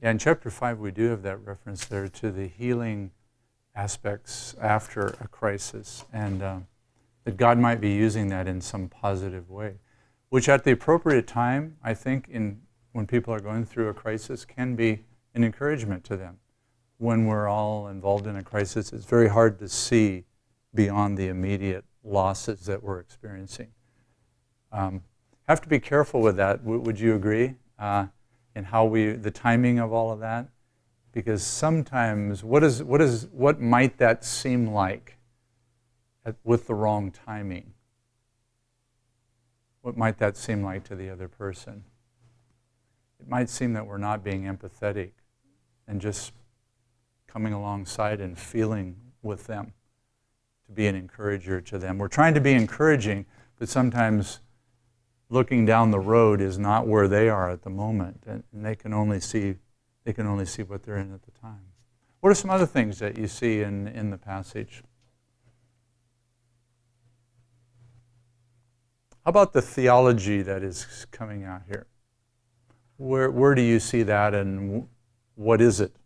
Yeah, in chapter 5 we do have that reference there to the healing aspects after a crisis, and that God might be using that in some positive way, which at the appropriate time, I think, when people are going through a crisis, can be an encouragement to them. When we're all involved in a crisis, it's very hard to see beyond the immediate losses that we're experiencing. Have to be careful with that. Would you agree? In how the timing of all of that, because sometimes what might that seem like with the wrong timing? What might that seem like to the other person? It might seem that we're not being empathetic and just coming alongside and feeling with them to be an encourager to them. We're trying to be encouraging, but sometimes looking down the road is not where they are at the moment, and they can only see what they're in at the time. What are some other things that you see in the passage? How about the theology that is coming out here? Where do you see that, and what is it?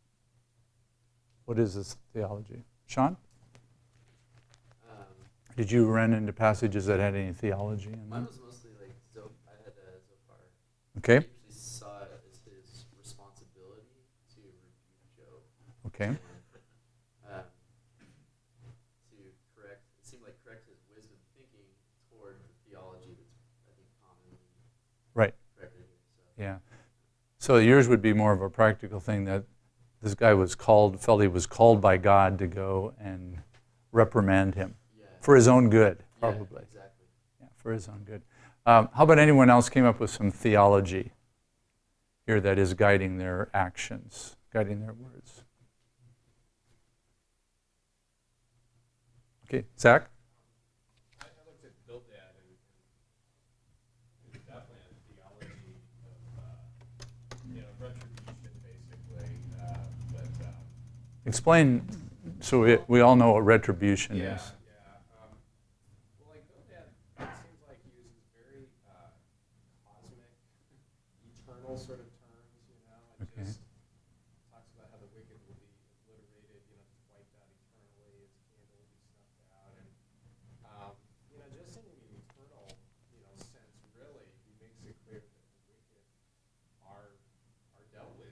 What is this theology? Sean? Did you run into passages that had any theology in them? Mine was mostly like I had Zophar. Okay. I usually saw it as his responsibility to rebuke Job. Okay. And, to correct, it seemed like correct his wisdom thinking toward the theology that's, I think, commonly Right. corrected here. So. Yeah. So yours would be more of a practical thing, that this guy felt he was called by God to go and reprimand him. For his own good, probably. Yeah, exactly. Yeah, for his own good. How about anyone else came up with some theology here that is guiding their actions, guiding their words? Okay, Zach? I looked at Bildad, and it's definitely a theology of retribution, basically. Explain, so we all know what retribution is. Well, like Bildad, it seems like he uses very cosmic, eternal sort of terms, and just talks about how the wicked will be obliterated, just wiped out eternally, its candle will be snuffed out, and just in an eternal, sense, really, he makes it clear that the wicked are dealt with.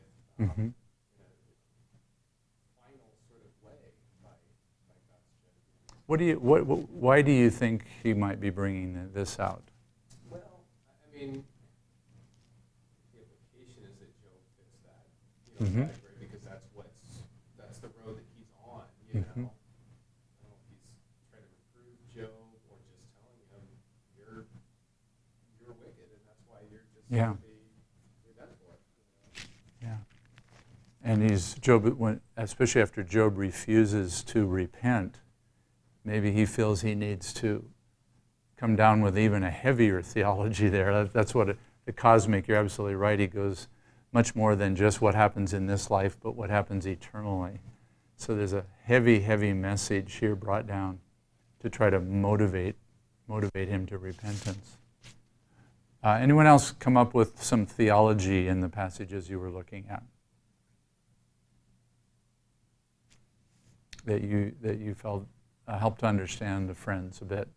Why do you think he might be bringing this out? Well, I mean, the implication is that Job fits that, category, because that's the road that he's on, I don't know if he's trying to reprove Job or just telling him you're wicked, and that's why you're just you're done for. Yeah. And especially after Job refuses to repent, maybe he feels he needs to come down with even a heavier theology there. That's what the cosmic, you're absolutely right, he goes much more than just what happens in this life, but what happens eternally. So there's a heavy, heavy message here brought down to try to motivate him to repentance. Anyone else come up with some theology in the passages you were looking at that you felt help to understand the friends a bit?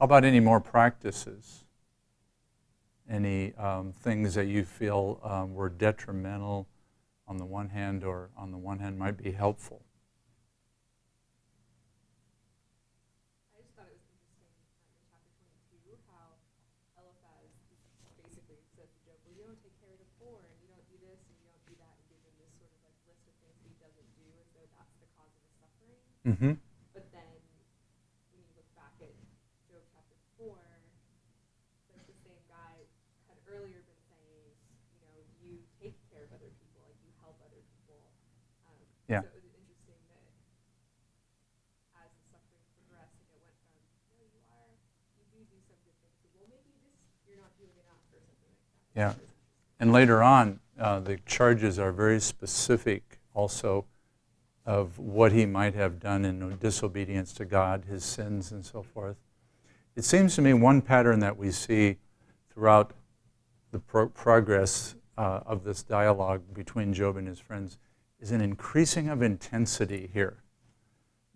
How about any more practices? Any things that you feel were detrimental on the one hand, or on the one hand might be helpful? I just thought it was interesting in chapter 22 how Eliphaz basically said to Job, well, you don't take care of the poor, and you don't do this, and you don't do that, and gives him this sort of like list of things he doesn't do as though that's the cause of his suffering. Mm-hmm. But then when you look back at Job chapter 4, like the same guy had earlier been saying, you take care of other people, like you help other people. Yeah. So it was interesting that as the suffering progressed, and it went from, you do some good things, to, well, maybe you're not doing enough or something like that. Yeah. And later on, the charges are very specific also of what he might have done in disobedience to God, his sins and so forth. it seems to me one pattern that we see throughout the progress of this dialogue between Job and his friends is an increasing of intensity here.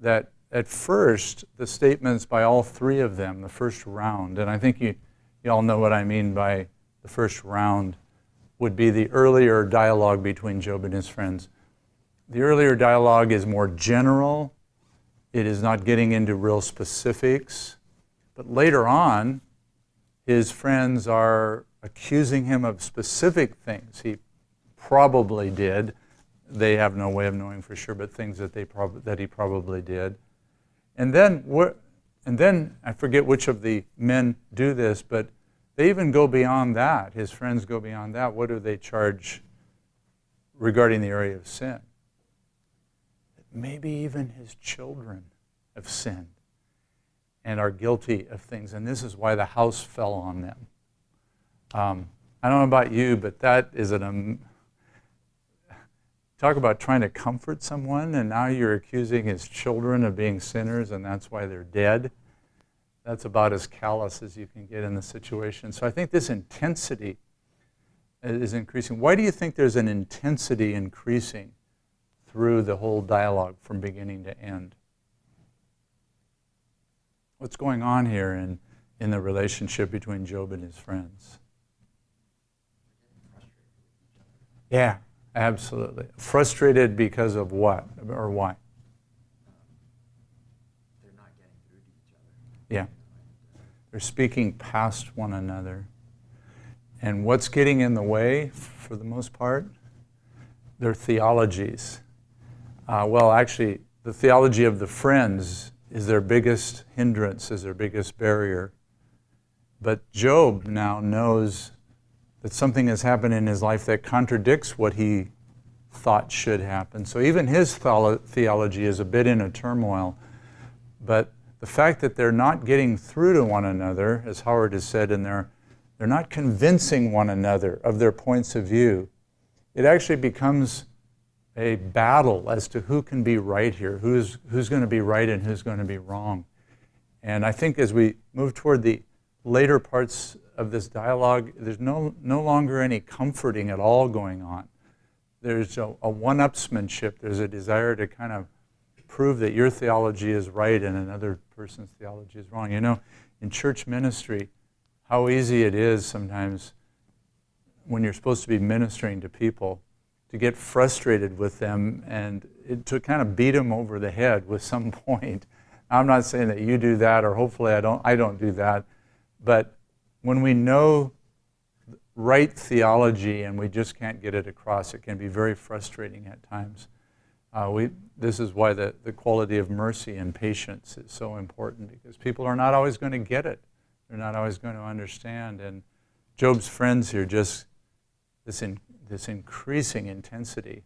That at first, the statements by all three of them, the first round, and I think you all know what I mean by the first round, would be the earlier dialogue between Job and his friends. The earlier dialogue is more general. It is not getting into real specifics. But later on, his friends are accusing him of specific things he probably did. They have no way of knowing for sure, but things that he probably did. And then I forget which of the men do this, but they even go beyond that. His friends go beyond that. What do they charge regarding the area of sin? Maybe even his children have sinned and are guilty of things, and this is why the house fell on them. I don't know about you, but that is talk about trying to comfort someone, and now you're accusing his children of being sinners, and that's why they're dead. That's about as callous as you can get in the situation. So I think this intensity is increasing. Why do you think there's an intensity increasing through the whole dialogue from beginning to end? What's going on here in the relationship between Job and his friends? Yeah, absolutely. Frustrated because of what? Or why? They're not getting through to each other. Yeah. They're speaking past one another. And what's getting in the way, for the most part? Their theologies. Well, actually, the theology of the friends is their biggest hindrance, is their biggest barrier. But Job now knows that something has happened in his life that contradicts what he thought should happen. So even his theology is a bit in a turmoil. But the fact that they're not getting through to one another, as Howard has said, and they're not convincing one another of their points of view, it actually becomes a battle as to who can be right here, who's going to be right and who's going to be wrong. And I think as we move toward the later parts of this dialogue, there's no longer any comforting at all going on. There's a one-upsmanship. There's a desire to kind of prove that your theology is right and another person's theology is wrong. You know, in church ministry, how easy it is sometimes when you're supposed to be ministering to people to get frustrated with them and to kind of beat them over the head with some point. I'm not saying that you do that, or hopefully I don't do that, but when we know right theology and we just can't get it across, it can be very frustrating at times. This is why the quality of mercy and patience is so important, because people are not always going to get it. They're not always going to understand. And Job's friends here, just this increasing intensity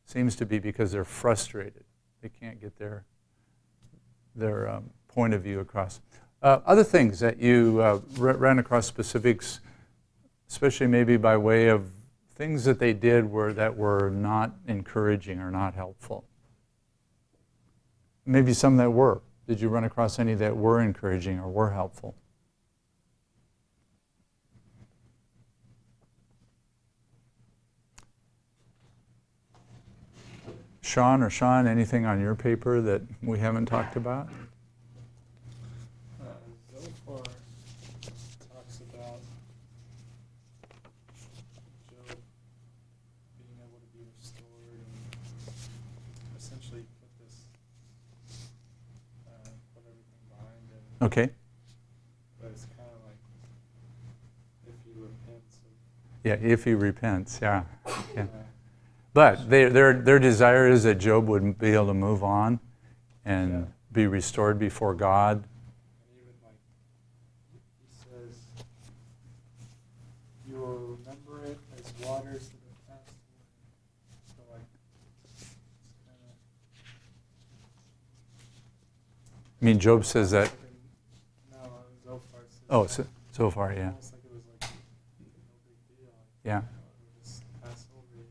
seems to be because they're frustrated. They can't get their point of view across. Other things that you ran across, specifics, especially maybe by way of things that they did that were not encouraging or not helpful. Maybe some that were. Did you run across any that were encouraging or were helpful? Sean, anything on your paper that we haven't talked about? Zophar talks about Job being able to be restored and essentially put everything behind him. Okay. But it's kind of like if he repents. Yeah, if he repents, yeah. But their desire is that Job would be able to move on and be restored before God. And even like he says, you will remember it as waters that have passed away. So like, it's kind of. I mean, Job says that. No, Zophar says. Oh, so far, yeah. Almost like it was like no big deal. Yeah. It would just pass over you.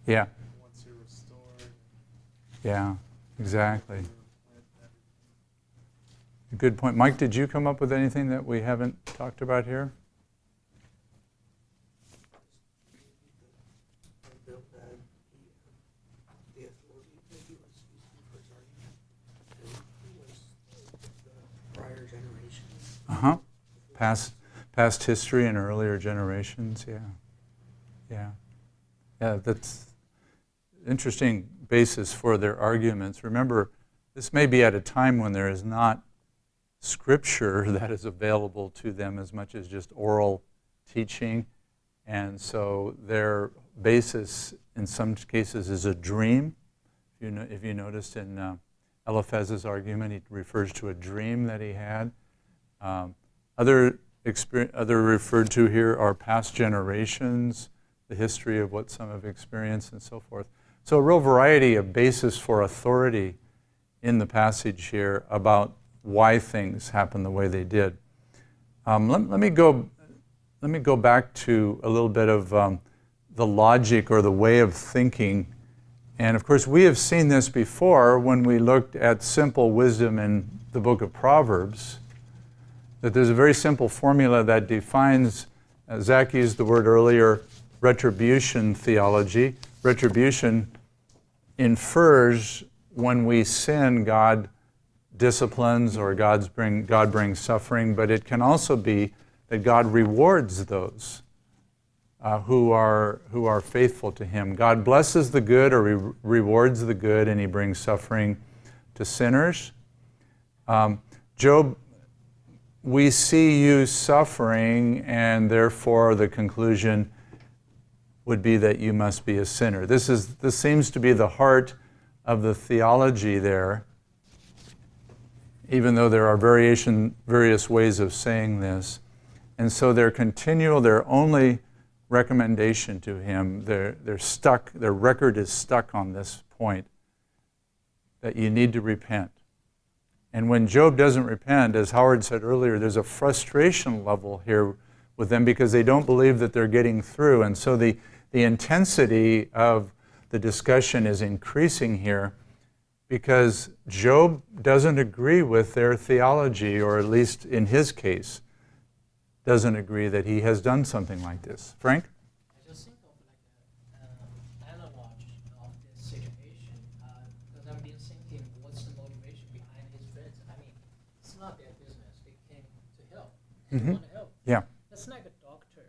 Yeah. Once you're restored. Yeah. Exactly. Good point. Mike, did you come up with anything that we haven't talked about here? The authority that he was using for his argument, and it was the prior generations. Uh-huh. Past history and earlier generations, yeah. Yeah, that's interesting basis for their arguments. Remember, this may be at a time when there is not scripture that is available to them as much as just oral teaching, and so their basis in some cases is a dream. If you noticed in Eliphaz's argument, he refers to a dream that he had. Other referred to here are past generations, the history of what some have experienced, and so forth. So a real variety of basis for authority in the passage here about why things happen the way they did. Let me go back to a little bit of the logic or the way of thinking. And of course, we have seen this before when we looked at simple wisdom in the book of Proverbs, that there's a very simple formula that defines, Zach used the word earlier, retribution theology. Retribution infers when we sin, God disciplines or God brings suffering, but it can also be that God rewards those who are faithful to Him. God blesses the good or rewards the good, and He brings suffering to sinners. Job, we see you suffering, and therefore the conclusion would be that you must be a sinner. This seems to be the heart of the theology there, even though there are various ways of saying this. And so their only recommendation to him, they're stuck, their record is stuck on this point, that you need to repent. And when Job doesn't repent, as Howard said earlier, there's a frustration level here with them because they don't believe that they're getting through. And so the intensity of the discussion is increasing here because Job doesn't agree with their theology, or at least in his case, doesn't agree that he has done something like this. Frank? I just think of like an analogy of this situation, because I've been thinking, what's the motivation behind his friends? I mean, it's not their business. They came to help. They want to help. Yeah. It's like a doctor.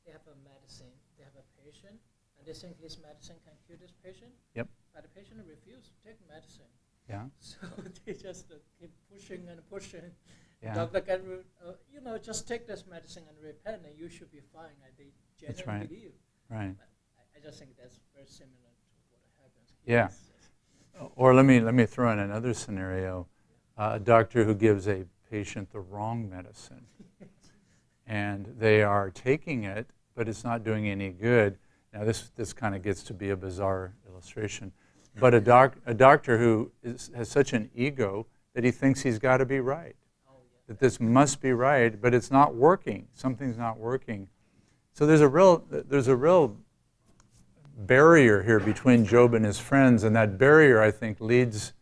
They have a medicine. They have a patient, and they think this medicine can cure this patient. Yep. But the patient refuses to take medicine. Yeah. So they just keep pushing and pushing. Yeah. Doctor can, just take this medicine and repent, and you should be fine. And they That's genuinely right. believe. Right. But I just think that's very similar to what happens here. Yeah. Or let me throw in another scenario. A doctor who gives a patient the wrong medicine. And they are taking it, but it's not doing any good. Now this kind of gets to be a bizarre illustration. But a doctor who has such an ego that he thinks he's got to be right. That this must be right, but it's not working. Something's not working. So there's a real barrier here between Job and his friends, and that barrier, I think, leads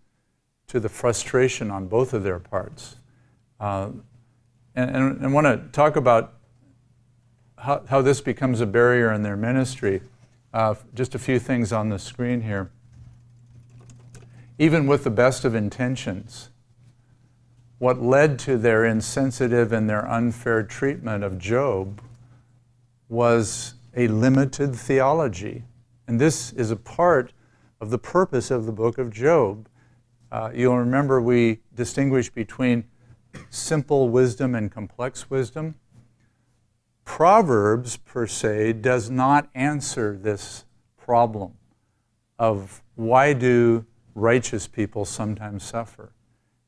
to the frustration on both of their parts. And I want to talk about how this becomes a barrier in their ministry. Just a few things on the screen here. Even with the best of intentions, what led to their insensitive and their unfair treatment of Job was a limited theology. And this is a part of the purpose of the book of Job. You'll remember we distinguish between simple wisdom and complex wisdom. Proverbs, per se, does not answer this problem of why do righteous people sometimes suffer.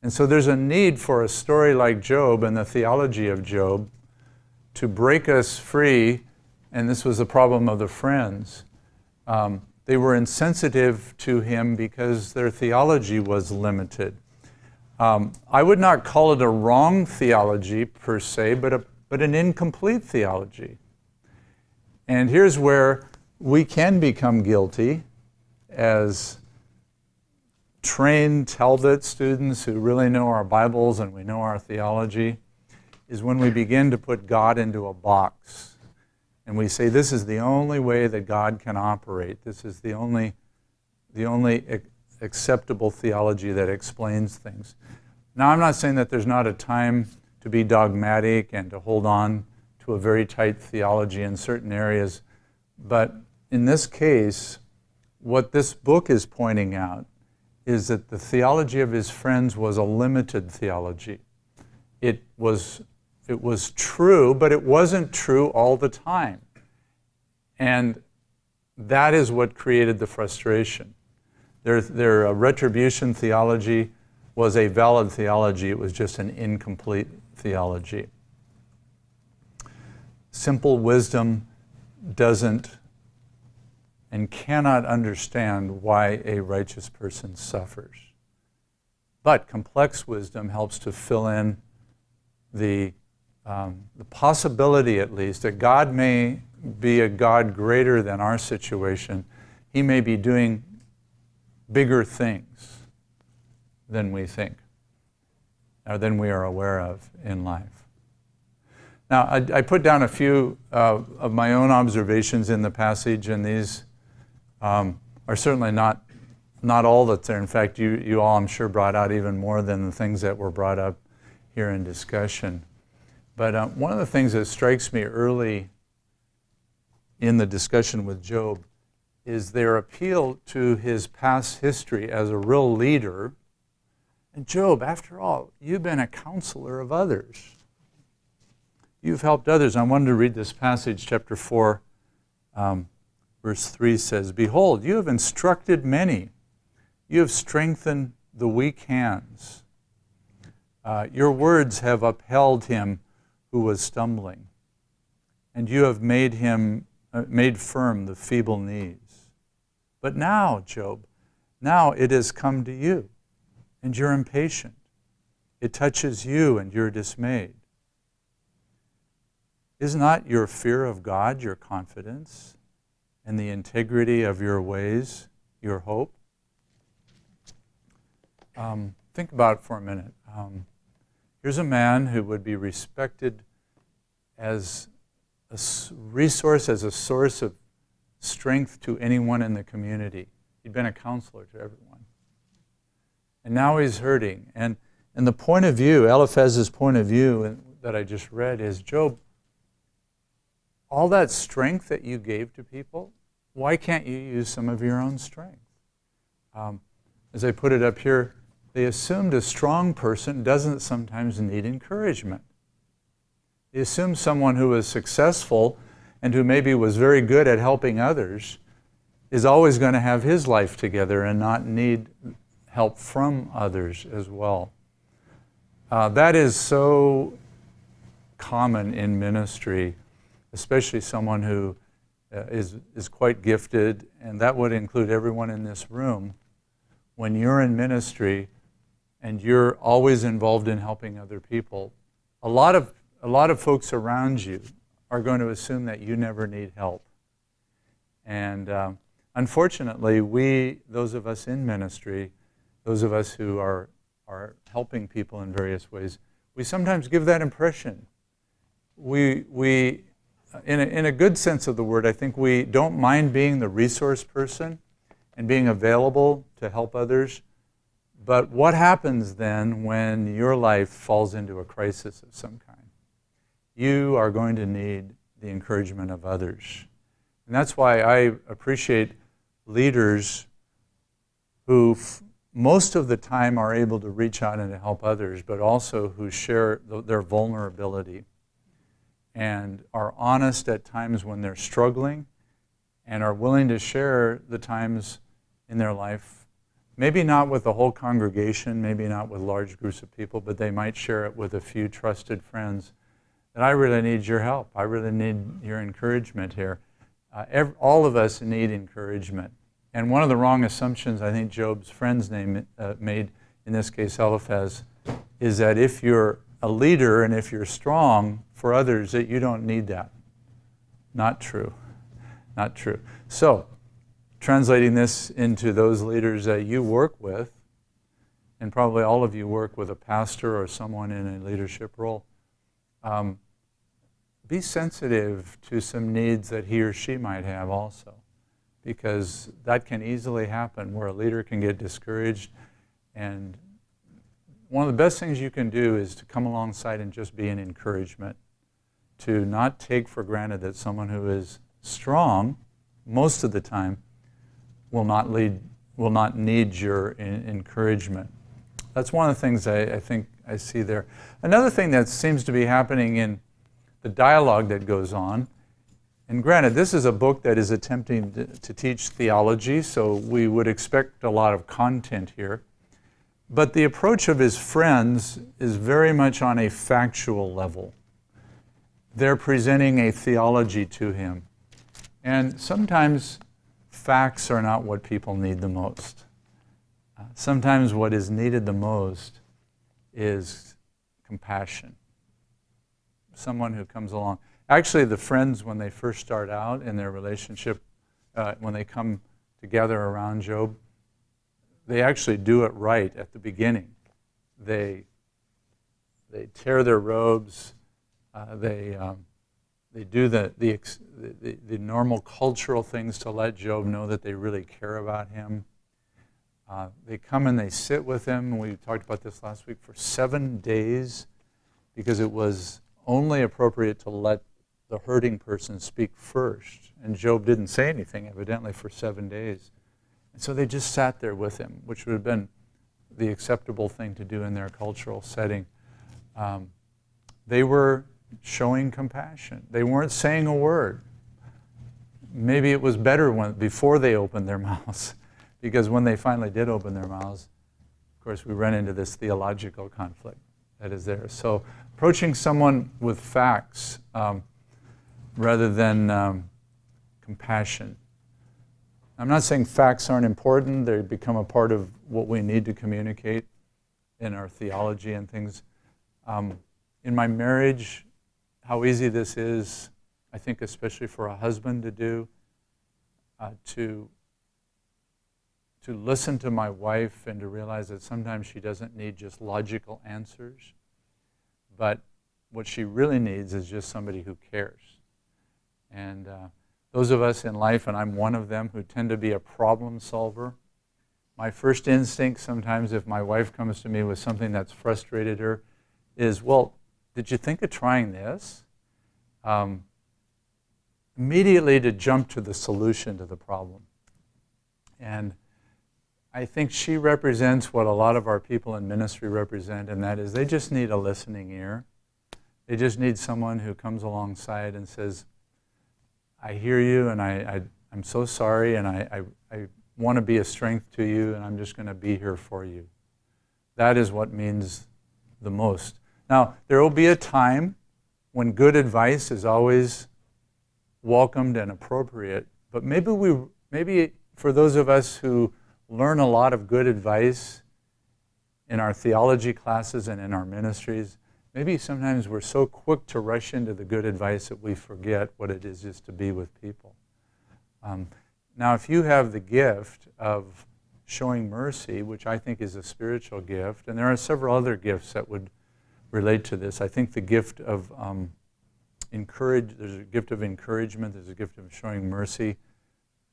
And so there's a need for a story like Job and the theology of Job to break us free, and this was the problem of the friends. They were insensitive to him because their theology was limited. I would not call it a wrong theology per se, but an incomplete theology. And here's where we can become guilty as trained Talbot students who really know our Bibles and we know our theology is when we begin to put God into a box. And we say, this is the only way that God can operate. This is the only acceptable theology that explains things. Now, I'm not saying that there's not a time to be dogmatic and to hold on to a very tight theology in certain areas. But in this case, what this book is pointing out is that the theology of his friends was a limited theology. It was true, but it wasn't true all the time. And that is what created the frustration. Their retribution theology was a valid theology. It was just an incomplete theology. Simple wisdom doesn't and cannot understand why a righteous person suffers. But complex wisdom helps to fill in the possibility, at least, that God may be a God greater than our situation. He may be doing bigger things than we think, or than we are aware of in life. Now, I put down a few of my own observations in the passage, and these are certainly not all that's there. In fact, you all, I'm sure, brought out even more than the things that were brought up here in discussion. But one of the things that strikes me early in the discussion with Job is their appeal to his past history as a real leader. And Job, after all, you've been a counselor of others. You've helped others. I wanted to read this passage, chapter 4, verse 3 says, "Behold, you have instructed many. You have strengthened the weak hands. Your words have upheld him who was stumbling, and you have made firm the feeble knees. But now, Job, now it has come to you, and you're impatient. It touches you, and you're dismayed. Is not your fear of God your confidence, and the integrity of your ways your hope?" Think about it for a minute. Here's a man who would be respected as a resource, as a source of strength to anyone in the community. He'd been a counselor to everyone. And now he's hurting. And the point of view, Eliphaz's point of view that I just read is, Job, all that strength that you gave to people, why can't you use some of your own strength? As I put it up here, they assumed a strong person doesn't sometimes need encouragement. They assumed someone who was successful and who maybe was very good at helping others is always going to have his life together and not need help from others as well. That is so common in ministry, especially someone who is quite gifted, and that would include everyone in this room. When you're in ministry and you're always involved in helping other people, a lot of folks around you are going to assume that you never need help. And unfortunately, those of us in ministry, those of us who are helping people in various ways, we sometimes give that impression. We in a good sense of the word, I think we don't mind being the resource person and being available to help others. But what happens then when your life falls into a crisis of some kind? You are going to need the encouragement of others. And that's why I appreciate leaders who most of the time are able to reach out and to help others, but also who share their vulnerability and are honest at times when they're struggling and are willing to share the times in their life, maybe not with the whole congregation, maybe not with large groups of people, but they might share it with a few trusted friends, that I really need your help. I really need your encouragement here. All of us need encouragement. And one of the wrong assumptions I think Job's friends made, in this case Eliphaz, is that if you're a leader and if you're strong for others, that you don't need that. Not true. Not true. So, translating this into those leaders that you work with, and probably all of you work with a pastor or someone in a leadership role, be sensitive to some needs that he or she might have also, because that can easily happen where a leader can get discouraged. And one of the best things you can do is to come alongside and just be an encouragement, to not take for granted that someone who is strong most of the time will not need your encouragement. That's one of the things I think I see there. Another thing that seems to be happening in the dialogue that goes on, and granted, this is a book that is attempting to teach theology, so we would expect a lot of content here. But the approach of his friends is very much on a factual level. They're presenting a theology to him. And sometimes facts are not what people need the most. Sometimes what is needed the most is compassion. Someone who comes along. Actually, the friends, when they first start out in their relationship, when they come together around Job, they actually do it right at the beginning. They tear their robes. They do the normal cultural things to let Job know that they really care about him. They come and they sit with him. We talked about this last week for 7 days, because it was only appropriate to let the hurting person speak first. And Job didn't say anything, evidently, for 7 days. And so they just sat there with him, which would have been the acceptable thing to do in their cultural setting. They were showing compassion. They weren't saying a word. Maybe it was better before they opened their mouths, because when they finally did open their mouths, of course, we run into this theological conflict that is there. So approaching someone with facts rather than compassion. I'm not saying facts aren't important. They become a part of what we need to communicate in our theology and things. In my marriage, how easy this is, I think especially for a husband to do, to listen to my wife and to realize that sometimes she doesn't need just logical answers, but what she really needs is just somebody who cares. And those of us in life, and I'm one of them, who tend to be a problem solver, my first instinct sometimes if my wife comes to me with something that's frustrated her is, well, did you think of trying this? Immediately to jump to the solution to the problem. And I think she represents what a lot of our people in ministry represent, and that is they just need a listening ear. They just need someone who comes alongside and says, I hear you, and I'm so sorry, and I want to be a strength to you, and I'm just going to be here for you. That is what means the most. Now, there will be a time when good advice is always welcomed and appropriate, but maybe for those of us who learn a lot of good advice in our theology classes and in our ministries, maybe sometimes we're so quick to rush into the good advice that we forget what it is just to be with people. Now, if you have the gift of showing mercy, which I think is a spiritual gift, and there are several other gifts that would relate to this. I think the gift of there's a gift of encouragement, there's a gift of showing mercy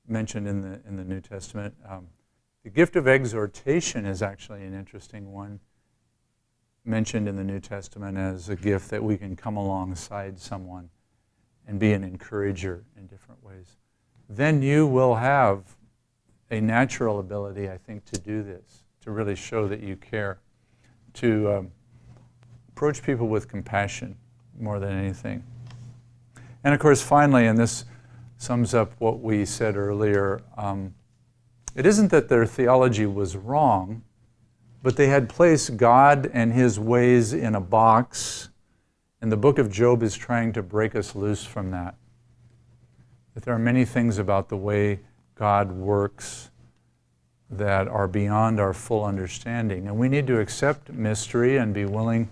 mentioned in the New Testament. The gift of exhortation is actually an interesting one, mentioned in the New Testament as a gift that we can come alongside someone and be an encourager in different ways. Then you will have a natural ability, I think, to do this, to really show that you care, to approach people with compassion more than anything. And of course, finally, and this sums up what we said earlier, it isn't that their theology was wrong, but they had placed God and his ways in a box, and the book of Job is trying to break us loose from that. That there are many things about the way God works that are beyond our full understanding, and we need to accept mystery and be willing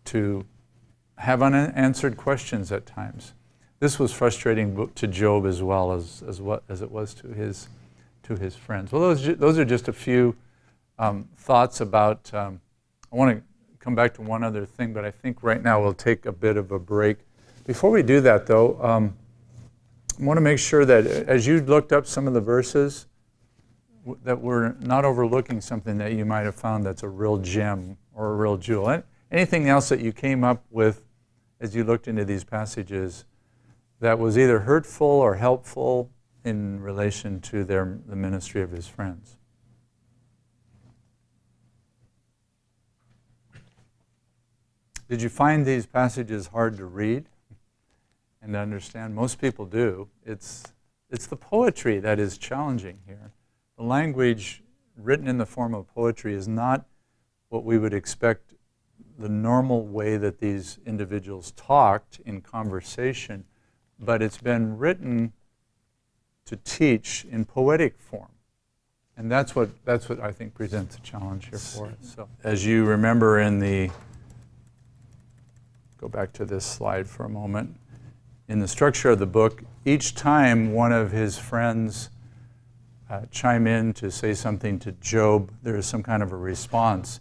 to have unanswered questions at times. This was frustrating to Job as well as it was to his friends. Well, those are just a few thoughts about, I want to come back to one other thing, but I think right now we'll take a bit of a break. Before we do that, though, I want to make sure that as you looked up some of the verses, that we're not overlooking something that you might have found that's a real gem or a real jewel. Anything else that you came up with as you looked into these passages that was either hurtful or helpful in relation to the ministry of his friends? Did you find these passages hard to read and to understand? Most people do. It's the poetry that is challenging here. The language written in the form of poetry is not what we would expect the normal way that these individuals talked in conversation, but it's been written to teach in poetic form. And that's what I think presents a challenge here for us. So, as you remember go back to this slide for a moment. In the structure of the book, each time one of his friends chime in to say something to Job, there is some kind of a response.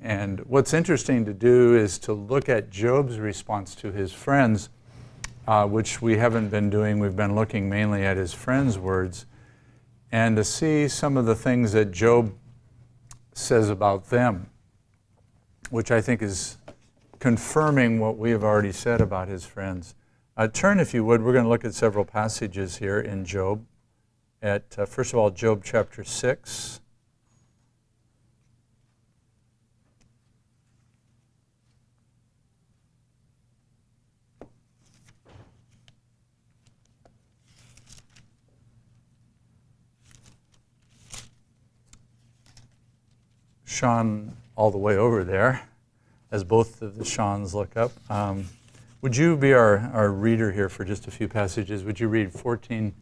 And what's interesting to do is to look at Job's response to his friends, which we haven't been doing. We've been looking mainly at his friends' words, and to see some of the things that Job says about them, which I think is confirming what we have already said about his friends. Turn, if you would. We're going to look at several passages here in Job. At first of all, Job chapter 6. Sean, all the way over there, as both of the Seans look up. Would you be our reader here for just a few passages? Would you read 6:14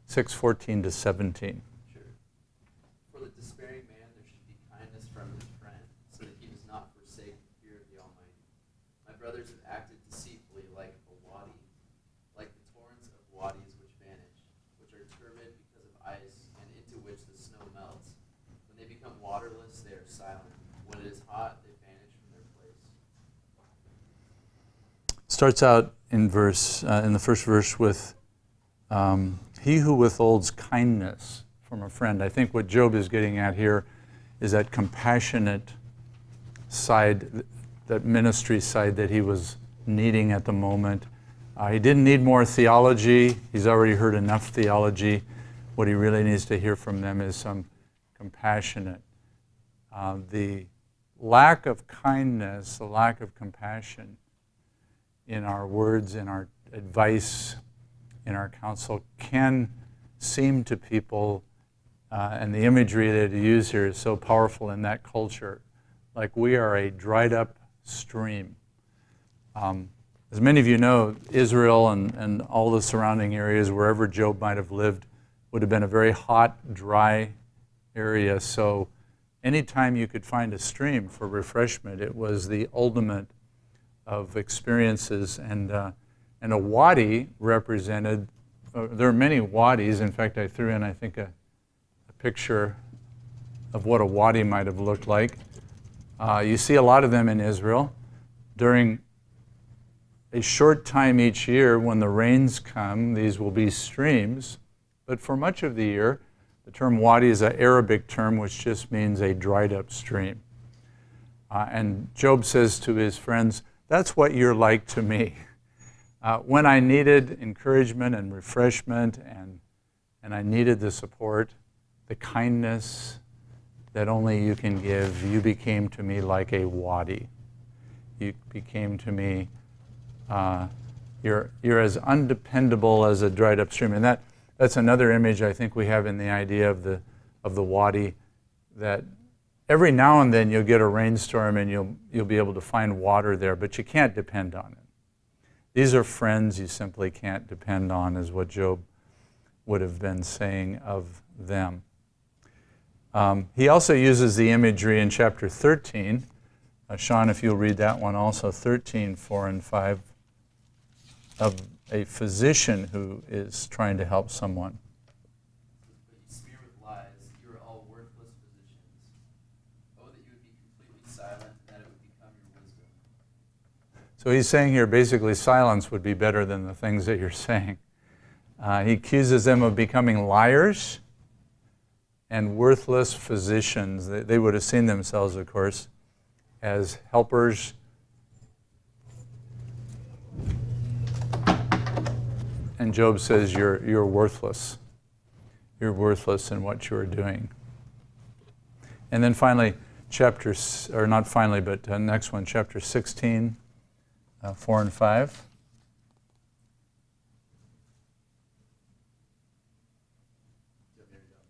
to 17? Sure. For the despairing man there should be kindness from his friend, so that he does not forsake the fear of the Almighty. My brothers have acted deceitfully like a wadi, like the torrents of wadis which vanish, which are turbid because of ice, and into which the snow melts. When they become waterless, they are silent. When it is hot, they vanish from their place. Starts out in the first verse with he who withholds kindness from a friend. I think what Job is getting at here is that compassionate side, that ministry side that he was needing at the moment. He didn't need more theology. He's already heard enough theology. What he really needs to hear from them is some compassionate. The lack of kindness, the lack of compassion in our words, in our advice, in our counsel can seem to people, and the imagery that you use here is so powerful in that culture, like we are a dried up stream. As many of you know, Israel and all the surrounding areas, wherever Job might have lived, would have been a very hot, dry area. So anytime you could find a stream for refreshment, it was the ultimate of experiences. And a wadi represented, there are many wadis. In fact, I threw in, I think, a picture of what a wadi might have looked like. You see a lot of them in Israel. During a short time each year, when the rains come, these will be streams. But for much of the year, the term wadi is an Arabic term which just means a dried up stream. And Job says to his friends, that's what you're like to me. When I needed encouragement and refreshment and I needed the support, the kindness that only you can give, you became to me like a wadi. You became to me, you're as undependable as a dried up stream. And that's another image I think we have in the idea of the wadi, that every now and then you'll get a rainstorm and you'll be able to find water there, but you can't depend on it. These are friends you simply can't depend on, is what Job would have been saying of them. He also uses the imagery in chapter 13. Sean, if you'll read that one also, 13, 4 and 5, of a physician who is trying to help someone. But you smear with lies, you are all worthless physicians. So he's saying here basically silence would be better than the things that you're saying. He accuses them of becoming liars and worthless physicians. They would have seen themselves, of course, as helpers. And Job says, you're worthless. You're worthless in what you're doing. And then finally, chapter 16, 4 and 5.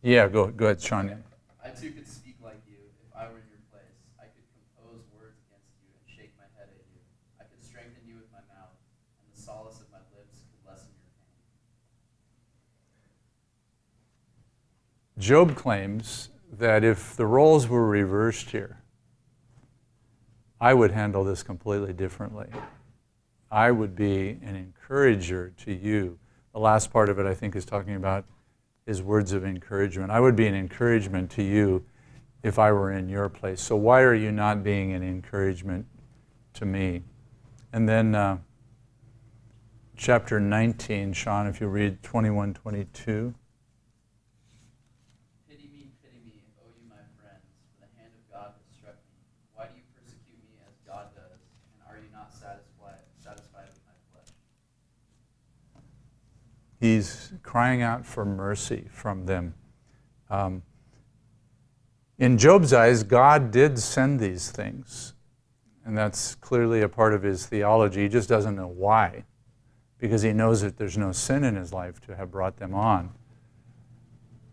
Yeah, go ahead, Sean. I too could speak like you if I were in your place. I could compose words against you and shake my head at you. I could strengthen you with my mouth, and the solace of my lips could lessen your pain. Job claims that if the roles were reversed here, I would handle this completely differently. I would be an encourager to you. The last part of it, I think, is talking about his words of encouragement. I would be an encouragement to you if I were in your place. So why are you not being an encouragement to me? And then chapter 19, Sean, if you read 21, 22. Pity me, O you my friends, for the hand of God has struck me. Why do you persecute me as God does, and are you not satisfied with my flesh? He's crying out for mercy from them. In Job's eyes, God did send these things, and that's clearly a part of his theology. He just doesn't know why, because he knows that there's no sin in his life to have brought them on.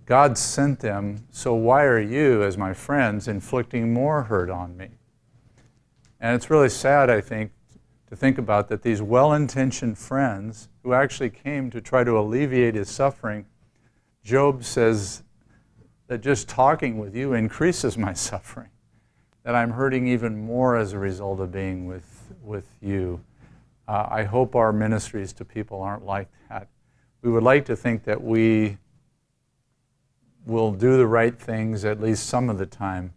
God sent them, so why are you, as my friends, inflicting more hurt on me? And it's really sad, I think, to think about that these well-intentioned friends who actually came to try to alleviate his suffering, Job says that just talking with you increases my suffering, that I'm hurting even more as a result of being with you. I hope our ministries to people aren't like that. We would like to think that we will do the right things at least some of the time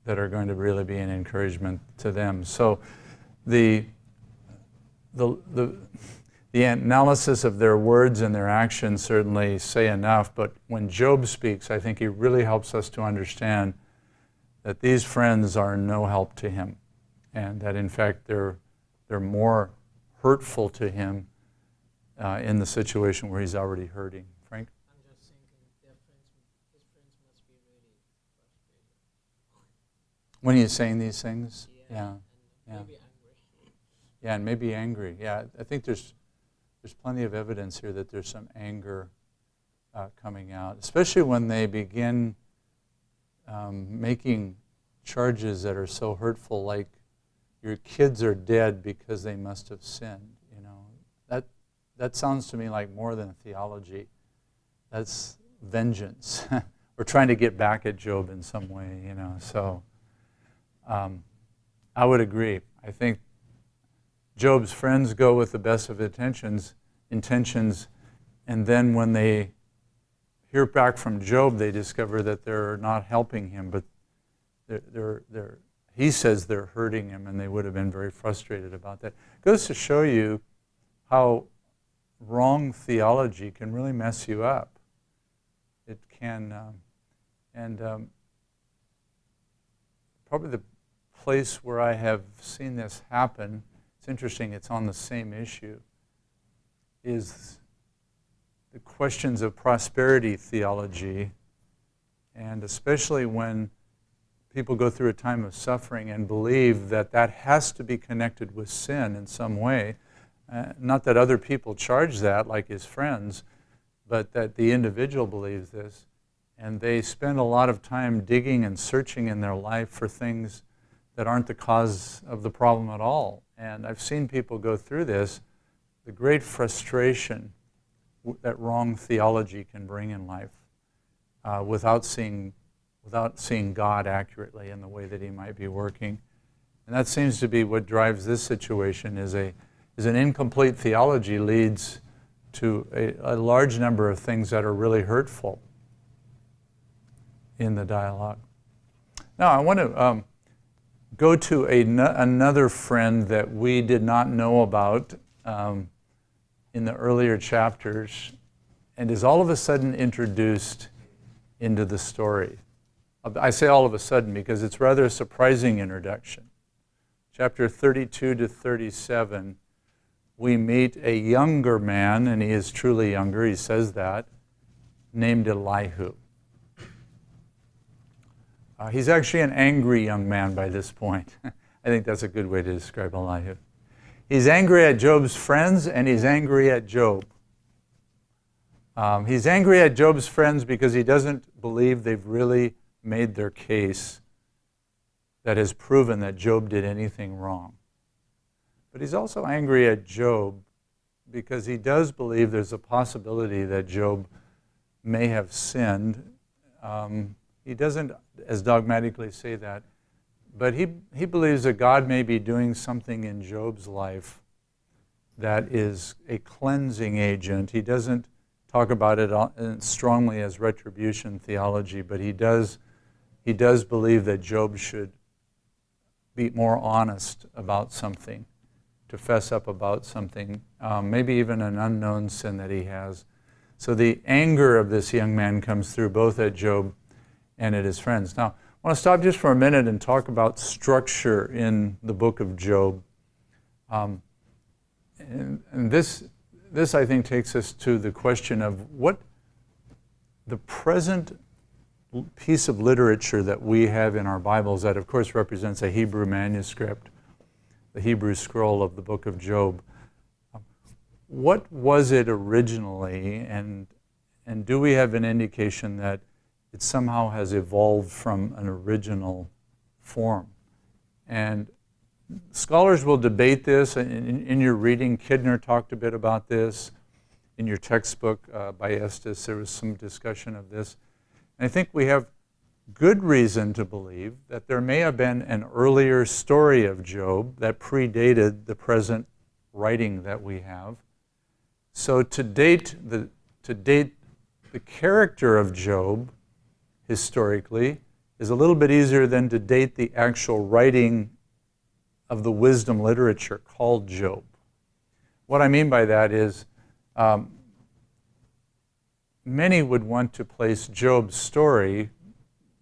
that are going to really be an encouragement to them. So the analysis of their words and their actions certainly say enough, but when Job speaks, I think he really helps us to understand that these friends are no help to him, and that in fact they're more hurtful to him in the situation where he's already hurting. Frank? I'm just thinking his friends must be really frustrated. When he's saying these things? Yeah. Yeah. And maybe angry. Yeah, and maybe angry. Yeah, I think there's plenty of evidence here that there's some anger coming out, especially when they begin making charges that are so hurtful, like your kids are dead because they must have sinned. You know, that sounds to me like more than theology. That's vengeance. We're trying to get back at Job in some way. You know, so I would agree. I think Job's friends go with the best of intentions, and then when they hear back from Job, they discover that they're not helping him, but he says they're hurting him, and they would have been very frustrated about that. It goes to show you how wrong theology can really mess you up. It can, probably the place where I have seen this happen, it's interesting, it's on the same issue, is the questions of prosperity theology, and especially when people go through a time of suffering and believe that that has to be connected with sin in some way. Not that other people charge that, like his friends, but that the individual believes this, and they spend a lot of time digging and searching in their life for things that aren't the cause of the problem at all. And I've seen people go through this, the great frustration that wrong theology can bring in life without seeing God accurately in the way that he might be working. And that seems to be what drives this situation, is an incomplete theology leads to a large number of things that are really hurtful in the dialogue. Now I want to go to another friend that we did not know about in the earlier chapters, and is all of a sudden introduced into the story. I say all of a sudden because it's rather a surprising introduction. Chapter 32 to 37, we meet a younger man, and he is truly younger, he says that, named Elihu. He's actually an angry young man by this point. I think that's a good way to describe Elihu. He's angry at Job's friends, and he's angry at Job. He's angry at Job's friends because he doesn't believe they've really made their case that has proven that Job did anything wrong. But he's also angry at Job because he does believe there's a possibility that Job may have sinned. He doesn't as dogmatically say that, but he believes that God may be doing something in Job's life that is a cleansing agent. He doesn't talk about it strongly as retribution theology, but he does believe that Job should be more honest about something, to fess up about something, maybe even an unknown sin that he has. So the anger of this young man comes through both at Job and at his friends. Now, I want to stop just for a minute and talk about structure in the book of Job. And this, I think, takes us to the question of what the present piece of literature that we have in our Bibles that, of course, represents a Hebrew manuscript, the Hebrew scroll of the book of Job. What was it originally, and do we have an indication that it somehow has evolved from an original form? And scholars will debate this. In your reading, Kidner talked a bit about this. In your textbook by Estes, there was some discussion of this. And I think we have good reason to believe that there may have been an earlier story of Job that predated the present writing that we have. So to date the character of Job historically is a little bit easier than to date the actual writing of the wisdom literature called Job. What I mean by that is many would want to place Job's story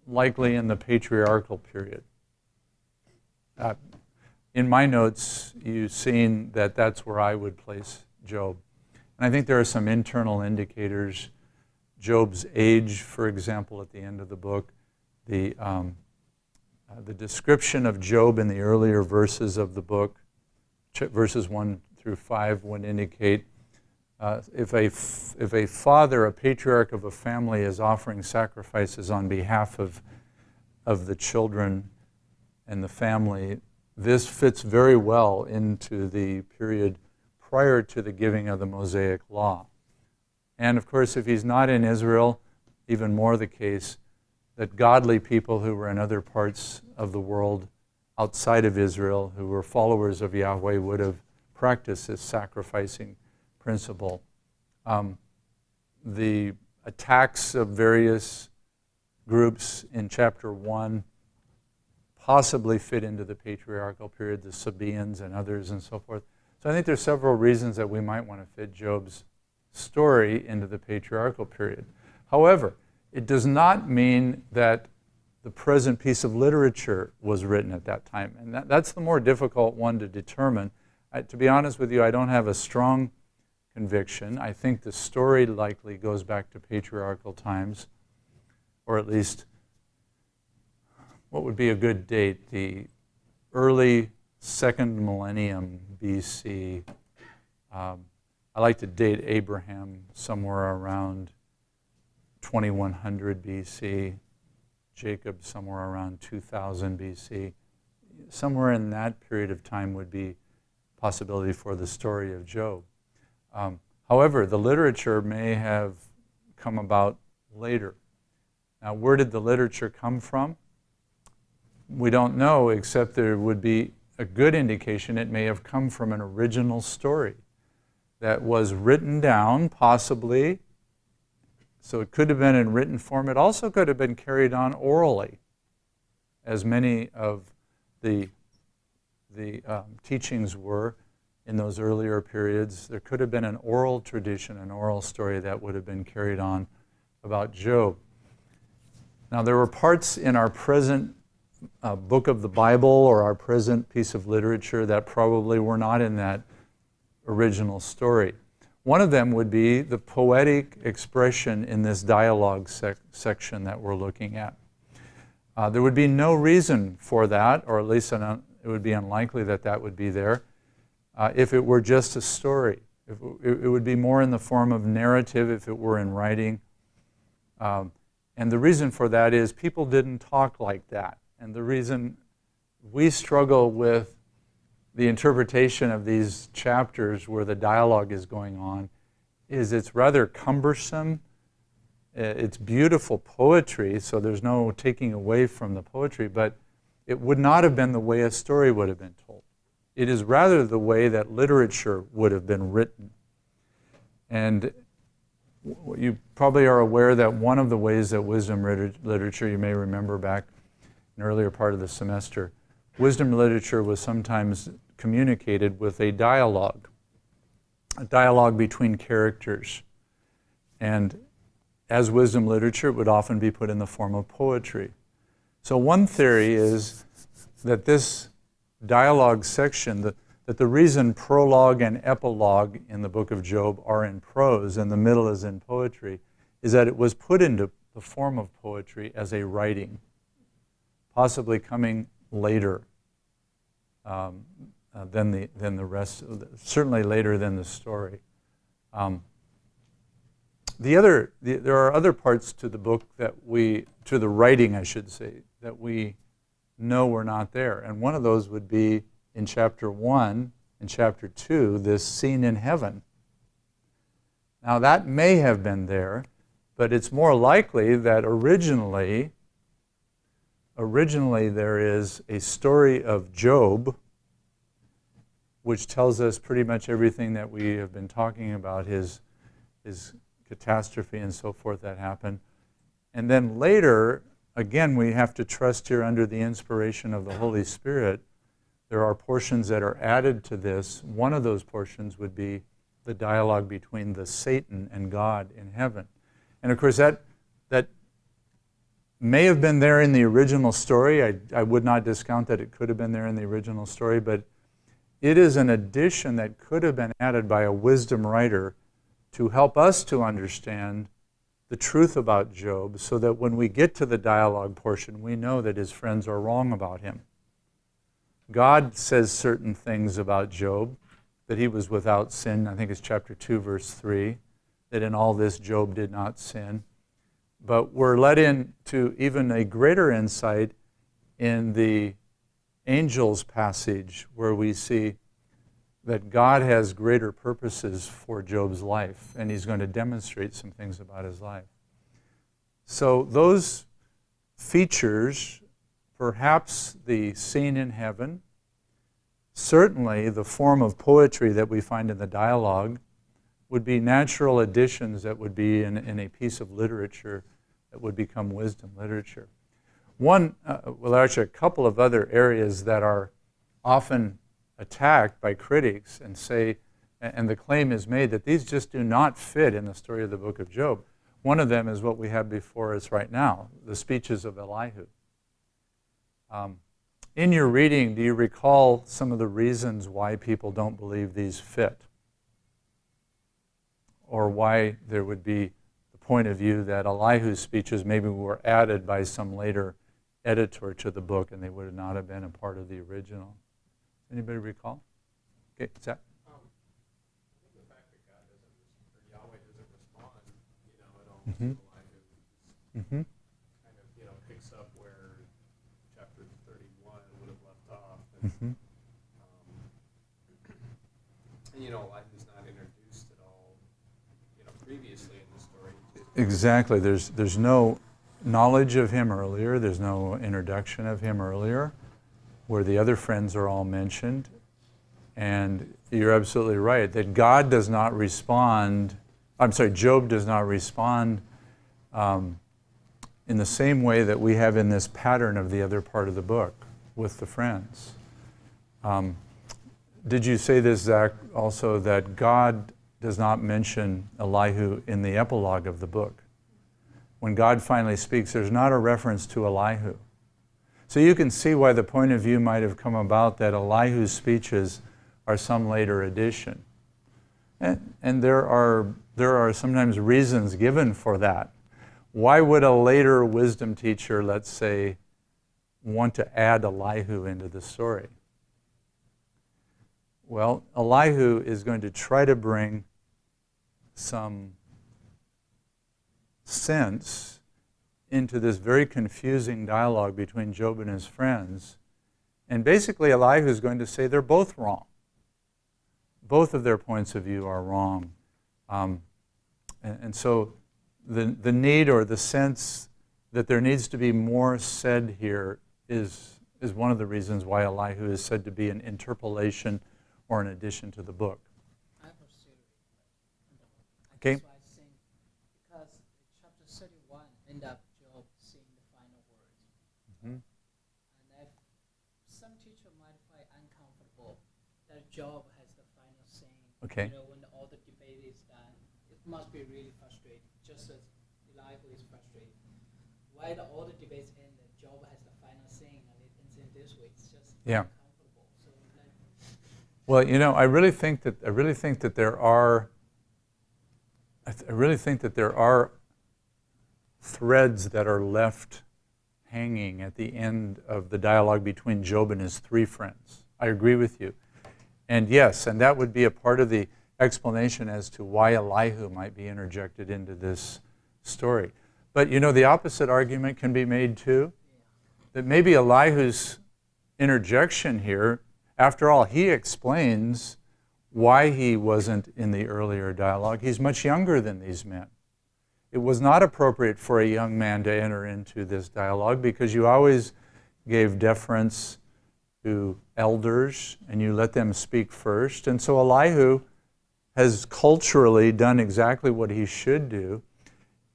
likely in the patriarchal period. In my notes, you've seen that that's where I would place Job. And I think there are some internal indicators. Job's age, for example, at the end of the book, the description of Job in the earlier verses of the book, verses 1 through 5, would indicate if a father, a patriarch of a family, is offering sacrifices on behalf of the children and the family, this fits very well into the period prior to the giving of the Mosaic Law. And of course, if he's not in Israel, even more the case that godly people who were in other parts of the world outside of Israel, who were followers of Yahweh, would have practiced this sacrificing principle. The attacks of various groups in chapter 1 possibly fit into the patriarchal period, the Sabaeans and others and so forth. So I think there's several reasons that we might want to fit Job's story into the patriarchal period. However, it does not mean that the present piece of literature was written at that time. And that's the more difficult one to determine. To be honest with you, I don't have a strong conviction. I think the story likely goes back to patriarchal times, or at least what would be a good date? The early second millennium BC. I like to date Abraham somewhere around 2100 BC, Jacob somewhere around 2000 BC. Somewhere in that period of time would be possibility for the story of Job. However, the literature may have come about later. Now, where did the literature come from? We don't know, except there would be a good indication it may have come from an original story that was written down, possibly. So it could have been in written form. It also could have been carried on orally, as many of the teachings were in those earlier periods. There could have been an oral tradition, an oral story that would have been carried on about Job. Now, there were parts in our present book of the Bible or our present piece of literature that probably were not in that original story. One of them would be the poetic expression in this dialogue section that we're looking at. There would be no reason for that, or at least it would be unlikely that that would be there, if it were just a story. It would be more in the form of narrative if it were in writing. And the reason for that is people didn't talk like that. And the reason we struggle with the interpretation of these chapters where the dialogue is going on is it's rather cumbersome. It's beautiful poetry, so there's no taking away from the poetry, but it would not have been the way a story would have been told. It is rather the way that literature would have been written. And you probably are aware that one of the ways that wisdom literature, you may remember back in an earlier part of the semester, wisdom literature was sometimes communicated with a dialogue between characters. And as wisdom literature, it would often be put in the form of poetry. So one theory is that this dialogue section, that the reason prologue and epilogue in the book of Job are in prose and the middle is in poetry is that it was put into the form of poetry as a writing, possibly coming later than the rest, certainly later than the story. There are other parts to the book to the writing, I should say, that we know were not there. And one of those would be in chapter 1 and chapter 2, this scene in heaven. Now that may have been there, but it's more likely that originally there is a story of Job which tells us pretty much everything that we have been talking about, his catastrophe and so forth that happened. And then later, again, we have to trust here under the inspiration of the Holy Spirit, there are portions that are added to this. One of those portions would be the dialogue between the Satan and God in heaven. And of course, that may have been there in the original story. I would not discount that it could have been there in the original story, but it is an addition that could have been added by a wisdom writer to help us to understand the truth about Job so that when we get to the dialogue portion, we know that his friends are wrong about him. God says certain things about Job, that he was without sin. I think it's chapter 2, verse 3, that in all this Job did not sin. But we're led into even a greater insight in the angels passage where we see that God has greater purposes for Job's life, and he's going to demonstrate some things about his life. So those features, perhaps the scene in heaven, certainly the form of poetry that we find in the dialogue, would be natural additions that would be in a piece of literature that would become wisdom literature. Actually a couple of other areas that are often attacked by critics and the claim is made that these just do not fit in the story of the book of Job. One of them is what we have before us right now, the Speeches of Elihu. In your reading, do you recall some of the reasons why people don't believe these fit? Or why there would be the point of view that Elihu's speeches maybe were added by some later editor to the book and they would not have been a part of the original? Anybody recall? Okay, Zach? I think the fact that God doesn't, or Yahweh doesn't respond, at all to Elihu kind of, picks up where chapter 31 would have left off. And, Elihu's not introduced at all, previously in the story. Exactly. There's no knowledge of him earlier. There's no introduction of him earlier, where the other friends are all mentioned. And you're absolutely right that Job does not respond in the same way that we have in this pattern of the other part of the book. with the friends. Did you say this, Zach, also that God does not mention Elihu in the epilogue of the book? When God finally speaks, there's not a reference to Elihu. So you can see why the point of view might have come about that Elihu's speeches are some later addition. And there are sometimes reasons given for that. Why would a later wisdom teacher, let's say, want to add Elihu into the story? Well, Elihu is going to try to bring some sense into this very confusing dialogue between Job and his friends. And basically, Elihu is going to say they're both wrong. Both of their points of view are wrong. And so the need or the sense that there needs to be more said here is one of the reasons why Elihu is said to be an interpolation or an addition to the book. I have a theory. Okay. That's why I think, because chapter 31 end up Job saying the final words. Mhm. And if some teacher might find uncomfortable that Job has the final saying, Okay. when all the debate is done, it must be really frustrating, just as Elihu is frustrated. Why all the debates end and Job has the final saying and it ends in this way? It's just uncomfortable. So Well, I really think that there are threads that are left hanging at the end of the dialogue between Job and his three friends. I agree with you. And yes, and that would be a part of the explanation as to why Elihu might be interjected into this story. But the opposite argument can be made too, that maybe Elihu's interjection here, after all, he explains why he wasn't in the earlier dialogue. He's much younger than these men. It was not appropriate for a young man to enter into this dialogue because you always gave deference to elders and you let them speak first. And so Elihu has culturally done exactly what he should do.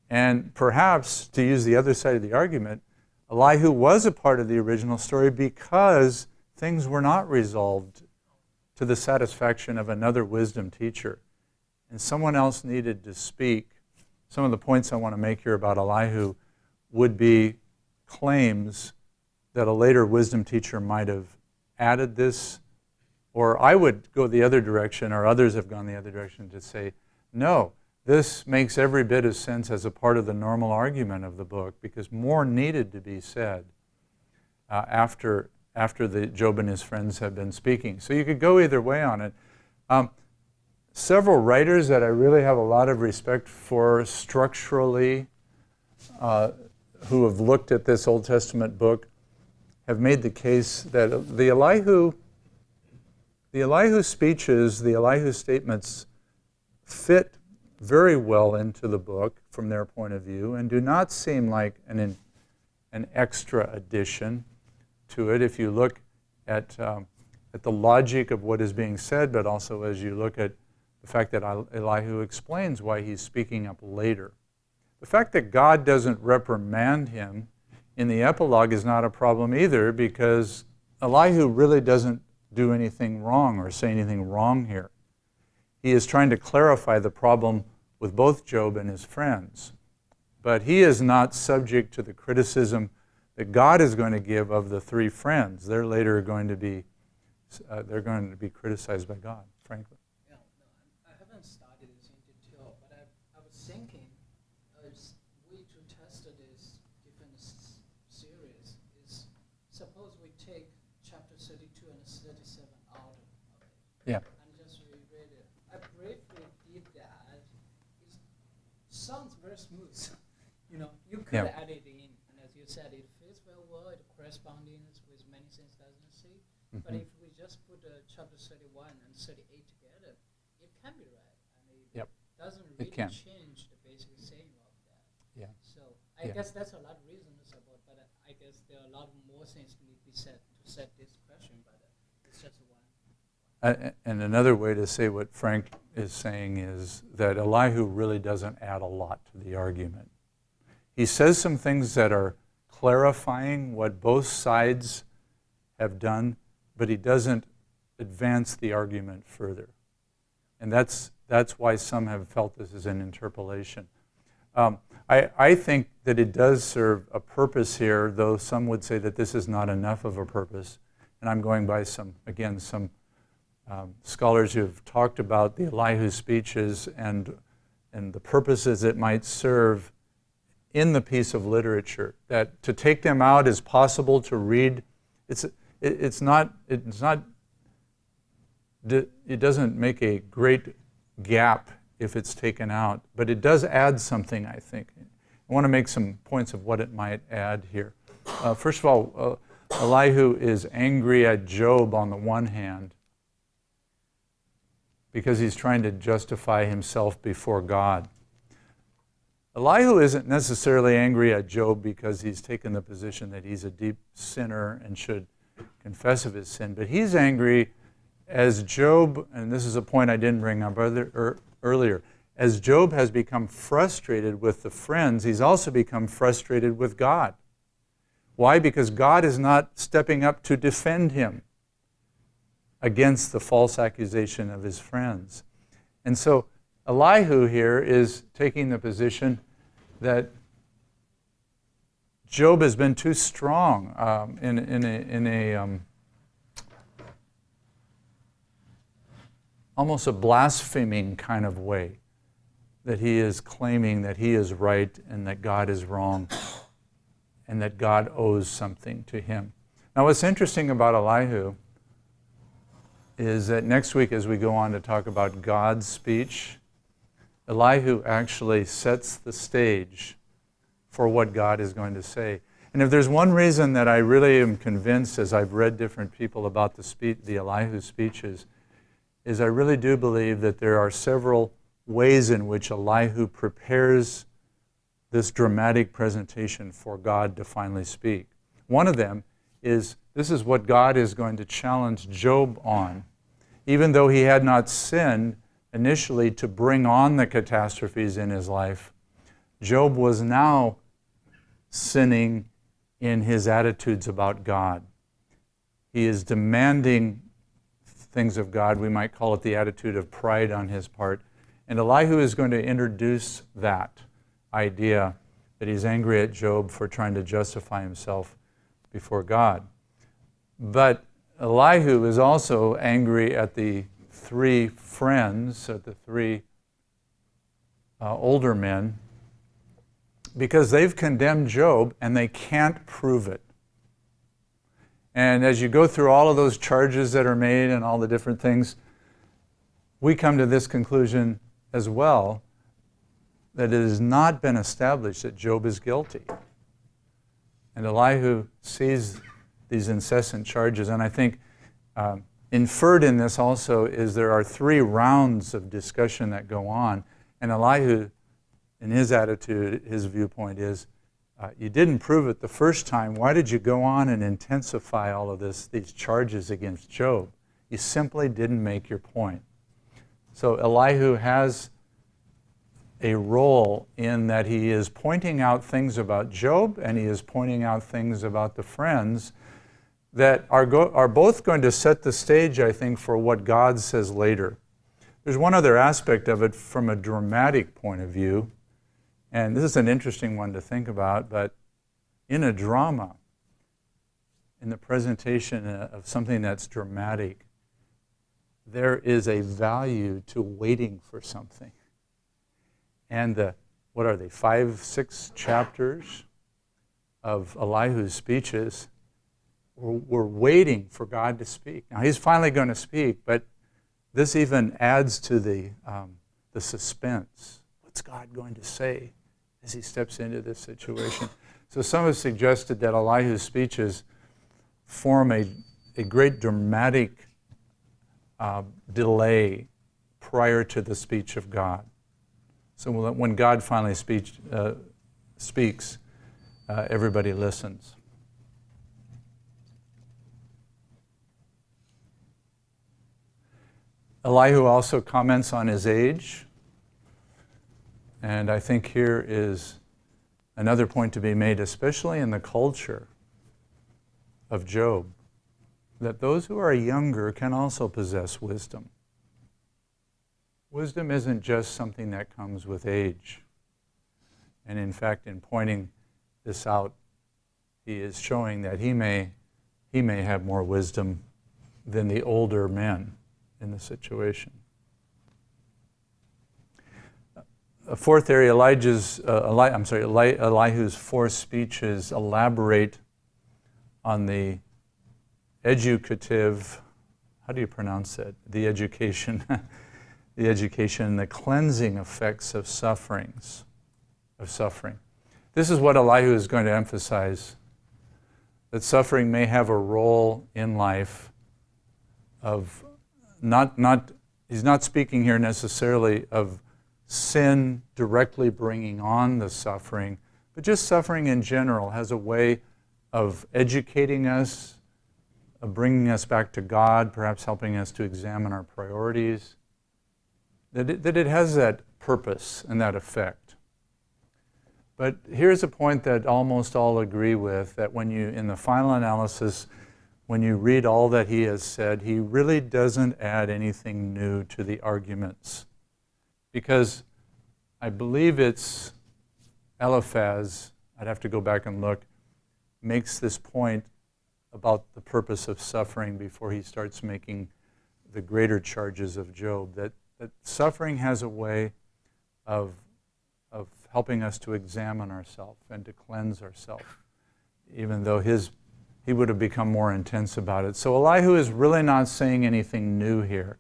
And perhaps, to use the other side of the argument, Elihu was a part of the original story because things were not resolved to the satisfaction of another wisdom teacher. And someone else needed to speak. Some of the points I want to make here about Elihu would be claims that a later wisdom teacher might have added this, or I would go the other direction, or others have gone the other direction to say, no, this makes every bit of sense as a part of the normal argument of the book because more needed to be said after the Job and his friends have been speaking. So you could go either way on it. Several writers that I really have a lot of respect for structurally who have looked at this Old Testament book have made the case that the Elihu speeches, the Elihu statements fit very well into the book from their point of view and do not seem like an extra addition to it if you look at the logic of what is being said, but also as you look at the fact that Elihu explains why he's speaking up later. The fact that God doesn't reprimand him in the epilogue is not a problem either because Elihu really doesn't do anything wrong or say anything wrong here. He is trying to clarify the problem with both Job and his friends. But he is not subject to the criticism that God is going to give of the three friends. They're later going to be criticized by God, frankly. Yeah, no, I haven't studied this in detail, but I was thinking, way to test this different series is, suppose we take chapter 32 and 37 out of it. Yeah. And just reread it. I briefly did that. It sounds very smooth. You could add it in, and as you said, it fits very well. It corresponding with many things, doesn't see. Mm-hmm. But if we just put chapter 31 and 38 together, it can be right. And it doesn't really change the basic saying of that. Yeah. So I guess that's a lot of reasons about, but I guess there are a lot more things need to be said to set this question, but it's just one. And another way to say what Frank is saying is that Elihu really doesn't add a lot to the argument. He says some things that are clarifying what both sides have done, but he doesn't advance the argument further. And that's why some have felt this is an interpolation. I think that it does serve a purpose here, though some would say that this is not enough of a purpose. And I'm going by some scholars who have talked about the Elihu speeches and the purposes it might serve in the piece of literature. That to take them out is possible to read. It doesn't make a great gap if it's taken out, but it does add something, I think. I want to make some points of what it might add here. First of all, Elihu is angry at Job on the one hand because he's trying to justify himself before God. Elihu isn't necessarily angry at Job because he's taken the position that he's a deep sinner and should confess of his sin, but he's angry as Job, and this is a point I didn't bring up earlier, as Job has become frustrated with the friends, he's also become frustrated with God. Why? Because God is not stepping up to defend him against the false accusation of his friends. And so Elihu here is taking the position that Job has been too strong almost a blaspheming kind of way, that he is claiming that he is right and that God is wrong and that God owes something to him. Now what's interesting about Elihu is that next week as we go on to talk about God's speech, Elihu actually sets the stage for what God is going to say. And if there's one reason that I really am convinced as I've read different people about the Elihu speeches, is I really do believe that there are several ways in which Elihu prepares this dramatic presentation for God to finally speak. One of them is, this is what God is going to challenge Job on. Even though he had not sinned initially to bring on the catastrophes in his life, Job was now sinning in his attitudes about God. He is demanding things of God. We might call it the attitude of pride on his part. And Elihu is going to introduce that idea that he's angry at Job for trying to justify himself before God. But Elihu is also angry at the three friends, at the three older men, because they've condemned Job and they can't prove it. And as you go through all of those charges that are made and all the different things, we come to this conclusion as well, that it has not been established that Job is guilty. And Elihu sees these incessant charges, and I think inferred in this also is there are 3 rounds of discussion that go on, and Elihu, in his attitude, his viewpoint is, you didn't prove it the first time. Why did you go on and intensify all of these charges against Job? You simply didn't make your point. So Elihu has a role in that he is pointing out things about Job and he is pointing out things about the friends that are both going to set the stage, I think, for what God says later. There's one other aspect of it from a dramatic point of view, and this is an interesting one to think about, but in a drama, in the presentation of something that's dramatic, there is a value to waiting for something. And what are they, 5, 6 chapters of Elihu's speeches, we're waiting for God to speak. Now, he's finally going to speak, but this even adds to the suspense. What's God going to say as he steps into this situation? So some have suggested that Elihu's speeches form a great dramatic delay prior to the speech of God. So when God finally speaks, everybody listens. Elihu also comments on his age, and I think here is another point to be made, especially in the culture of Job. that those who are younger can also possess wisdom. Wisdom isn't just something that comes with age. And in fact, in pointing this out, he is showing that he may have more wisdom than the older men in the situation. A fourth area, Elihu's four speeches elaborate on the educative, how do you pronounce that? The education, the cleansing effects of suffering. This is what Elihu is going to emphasize, that suffering may have a role in life of he's not speaking here necessarily of sin directly bringing on the suffering, but just suffering in general has a way of educating us, of bringing us back to God, perhaps helping us to examine our priorities, that it has that purpose and that effect. But here's a point that almost all agree with, that when you, in the final analysis, when you read all that he has said, he really doesn't add anything new to the arguments. Because I believe it's Eliphaz, I'd have to go back and look, makes this point about the purpose of suffering before he starts making the greater charges of Job, that suffering has a way of helping us to examine ourselves and to cleanse ourselves, even though he would have become more intense about it. So Elihu is really not saying anything new here,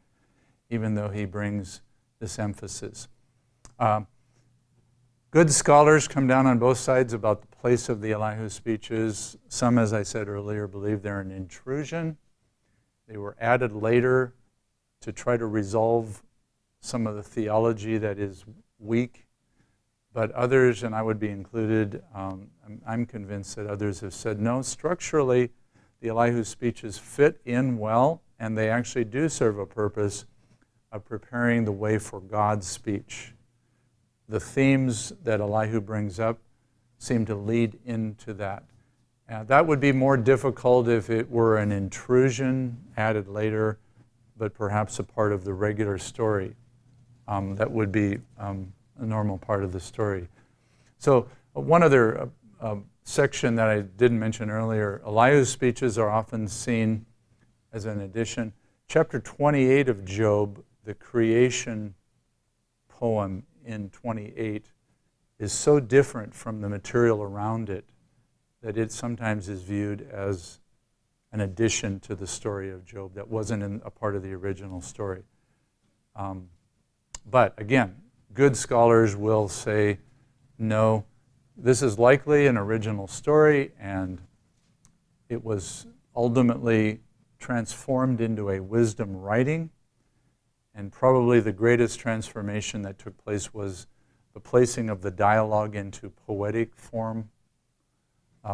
even though he brings this emphasis. Good scholars come down on both sides about the place of the Elihu speeches. Some, as I said earlier, believe they're an intrusion. They were added later to try to resolve some of the theology that is weak. But others, and I would be included, I'm convinced that others have said, no, structurally, the Elihu speeches fit in well, and they actually do serve a purpose of preparing the way for God's speech. The themes that Elihu brings up seem to lead into that. That would be more difficult if it were an intrusion added later, but perhaps a part of the regular story. That would be a normal part of the story. So one other section that I didn't mention earlier, Elihu's speeches are often seen as an addition. Chapter 28 of Job, the creation poem in 28, is so different from the material around it that it sometimes is viewed as an addition to the story of Job that wasn't a part of the original story. But again, good scholars will say, no, this is likely an original story, and it was ultimately transformed into a wisdom writing. And probably the greatest transformation that took place was the placing of the dialogue into poetic form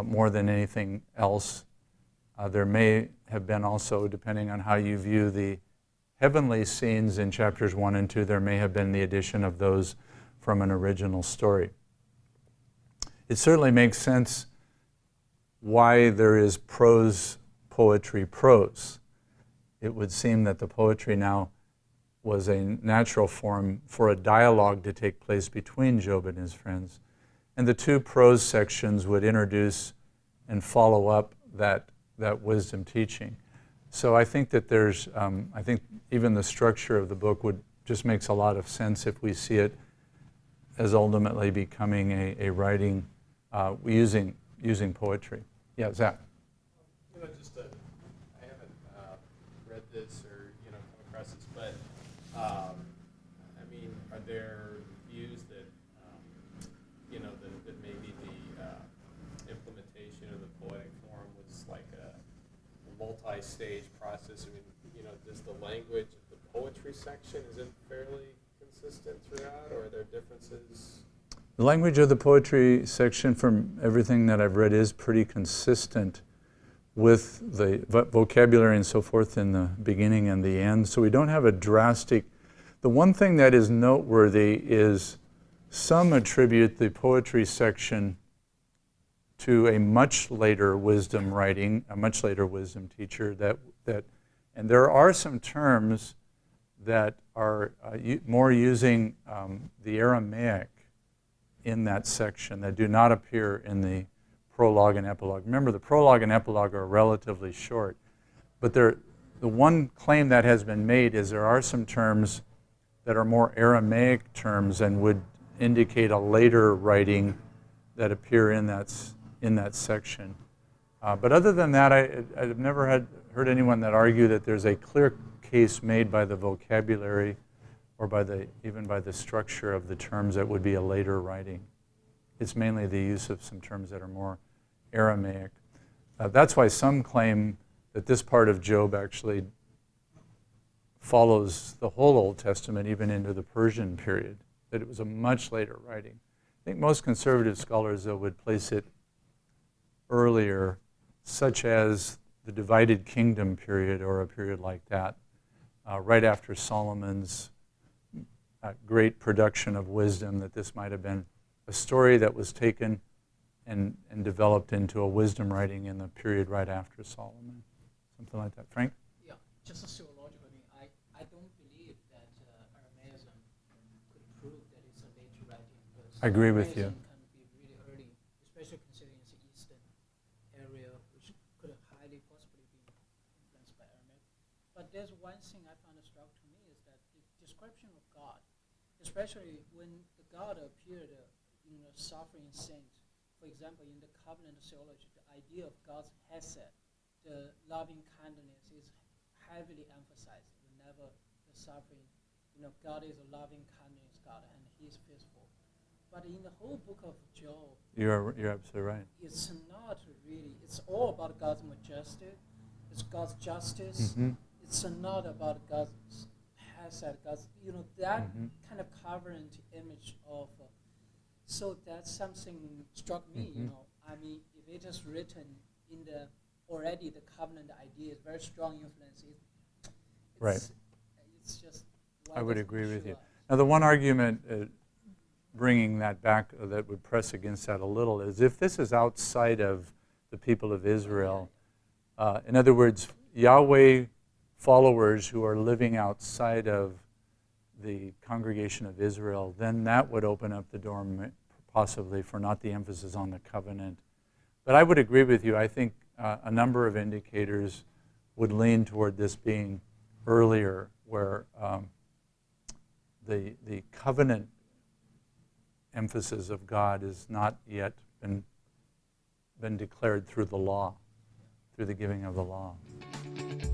more than anything else. There may have been also, depending on how you view the heavenly scenes in chapters 1 and 2, there may have been the addition of those from an original story. It certainly makes sense why there is poetry prose. It would seem that the poetry now was a natural form for a dialogue to take place between Job and his friends. And the two prose sections would introduce and follow up that wisdom teaching. So I think that I think even the structure of the book just makes a lot of sense if we see it as ultimately becoming a writing using poetry. Yeah, Zach. I haven't read this or come across this, but are there views that that maybe the implementation of the poetic form was like a multi-stage process? Does the language of the poetry section, is it fairly consistent throughout, or are there differences? The language of the poetry section, from everything that I've read, is pretty consistent with the vocabulary and so forth in the beginning and the end. So we don't have a drastic... The one thing that is noteworthy is some attribute the poetry section to a much later wisdom writing, a much later wisdom teacher that And there are some terms that are more using the Aramaic in that section that do not appear in the prologue and epilogue. Remember, the prologue and epilogue are relatively short, but the one claim that has been made is there are some terms that are more Aramaic terms and would indicate a later writing that appear in that section. But other than that, I've never heard anyone that argue that there's a clear case made by the vocabulary or even by the structure of the terms that would be a later writing. It's mainly the use of some terms that are more Aramaic. That's why some claim that this part of Job actually follows the whole Old Testament, even into the Persian period, that it was a much later writing. I think most conservative scholars, though, would place it earlier, such as the divided kingdom period or a period like that, right after Solomon's great production of wisdom, that this might have been a story that was taken and developed into a wisdom writing in the period right after Solomon. Something like that. Frank? Yeah, just a theological thing. I don't believe that Aramaism could prove that it's a late writing. I agree with you. Aramaism can be really early, especially considering it's the eastern area, which could have highly possibly been influenced by Aramaic. But there's one thing I found struck to me is that the description of God, especially when the God appeared in a suffering saint. For example, in the covenant theology, the idea of God's hesed, the loving kindness, is heavily emphasized whenever the suffering. God is a loving kindness God, and He is faithful. But in the whole book of Job, you're absolutely right. It's not really. It's all about God's majesty. It's God's justice. Mm-hmm. It's not about God's hesed. God's that Mm-hmm. kind of covenant image of. So that's something struck me. Mm-hmm. I mean, if it is written in the already the covenant idea is very strong influence. Right. It's just. I would agree with you. Now, the one argument bringing that back that would press against that a little is if this is outside of the people of Israel, in other words, Yahweh followers who are living outside of the congregation of Israel, then that would open up the door possibly for not the emphasis on the covenant. But I would agree with you. I think a number of indicators would lean toward this being earlier, where the covenant emphasis of God has not yet been declared through the law, through the giving of the law.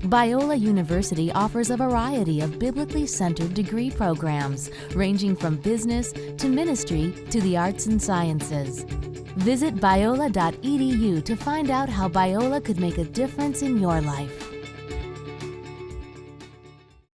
Biola University offers a variety of biblically centered degree programs, ranging from business to ministry to the arts and sciences. Visit biola.edu to find out how Biola could make a difference in your life.